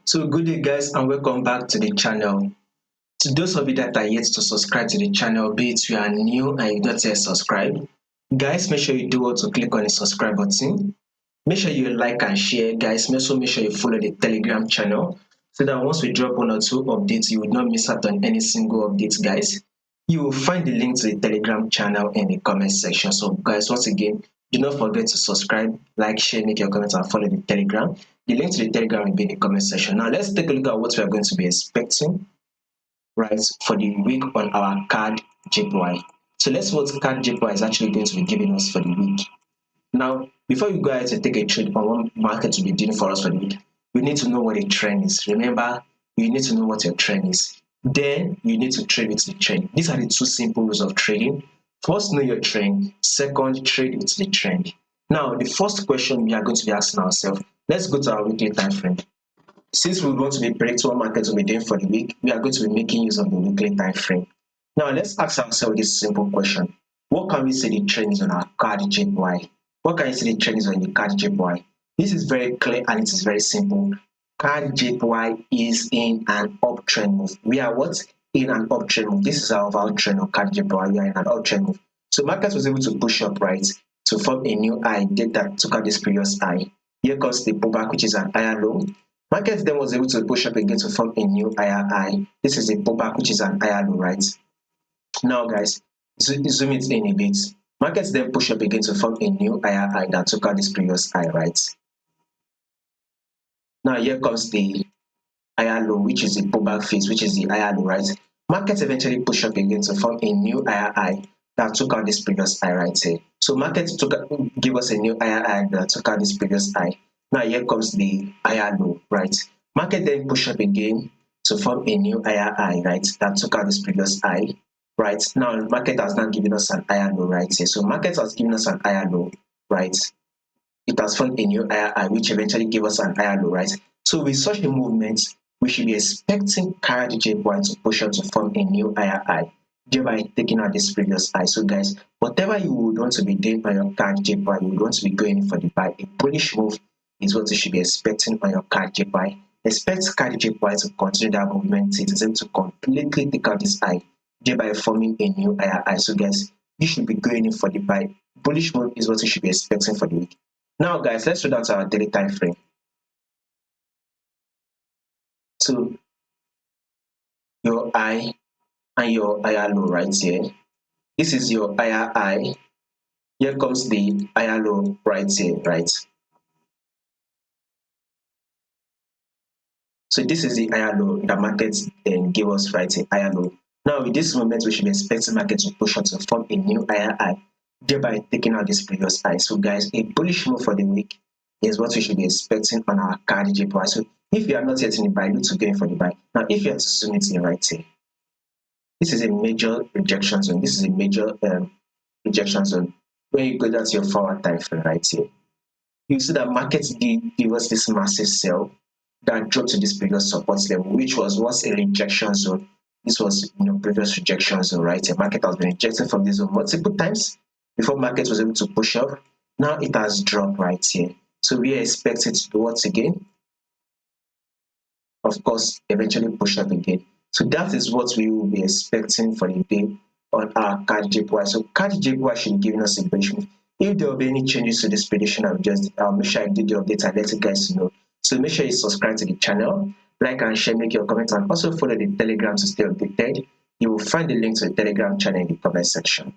So good day guys and welcome back to the channel. To those of you that are yet to subscribe to the channel, be it you are new and you don't yet subscribe, guys make sure you do what to click on the subscribe button. Make sure you like and share guys. Also make sure you follow the Telegram channel so that once we drop one or two updates you will not miss out on any single updates guys. You will find the link to the Telegram channel in the comment section. So guys, once again, do not forget to subscribe, like, share, make your comments and follow the Telegram. The link to the Telegram will be in the comment section. Now let's take a look at what we are going to be expecting, right, for the week on our CADJPY. So let's see what CADJPY is actually going to be giving us for the week. Now, before you go ahead to take a trade on what market will be doing for us for the week, we need to know what a trend is. Remember, you need to know what your trend is. Then you need to trade with the trend. These are the two simple rules of trading. First, know your trend. Second, trade with the trend. Now, the first question we are going to be asking ourselves, let's go to our weekly time frame. Since we want to be predicting what market will be doing for the week, we are going to be making use of the weekly time frame. Now, let's ask ourselves this simple question. What can we say the trend is on our CADJPY? What can you say the trend is on the CADJPY? This is very clear and it is very simple. CADJPY is in an uptrend move. We are what? In an uptrend move. This is our overall trend on CADJPY. We are in an uptrend move. So market was able to push up, right, to form a new high that took out this previous high. Here comes the pullback, which is an higher low. Market then was able to push up again to form a new higher high. This is a pullback, which is an higher low, right? Now, guys, zoom it in a bit. Markets then push up again to form a new higher high that took out this previous high, right? Now here comes the higher low, which is the pullback phase, which is the higher low, right? Markets eventually push up again to form a new higher high that took out this previous high right here. So markets give us a new higher high that took out this previous high. Now here comes the higher low, right? Market then push up again to form a new higher high, right? That took out this previous high. Right now, market has now given us an higher low right here. So market has given us an higher low, right? It has formed a new higher high, which eventually gave us an higher low, right? So with such a movement, we should be expecting CADJPY to push up to form a new higher high, thereby taking out this previous high. So guys, whatever you would want to be doing on your CADJPY, you would want to be going in for the buy. A bullish move is what you should be expecting on your CADJPY. Expect CADJPY to continue that movement. It is able to completely take out this high, thereby forming a new higher high. So guys, you should be going in for the buy. Bullish move is what you should be expecting for the week. Now guys, let's go down to our daily time frame. So your high and your higher low right here. This is your higher high. Here comes the higher low right here, right? So this is the higher low that market then gave us right here, higher low. Now with this moment, we should be expecting market to push up to form a new higher high, thereby taking out this previous high. So guys, a bullish move for the week is what we should be expecting on our CADJPY. So if you are not yet in the buy, look to go in for the buy. Now if you are to zoom it in right here, this is a major rejection zone. This is a major rejection zone. When you go down to your forward time frame right here, you see that market gave us this massive sell that dropped to this previous support level, which was once a rejection zone. This was previous rejection zone, right? The market has been rejected from this zone multiple times before market was able to push up. Now it has dropped right here. So we are expected to do what again? Of course, eventually push up again. So that is what we will be expecting for the day on our CADJPY. So CADJPY should be giving us a bullish move. If there will be any changes to this prediction, I'll make sure I do the update and let you guys know. So make sure you subscribe to the channel, like and share, make your comments, and also follow the Telegram to stay updated. You will find the link to the Telegram channel in the comment section.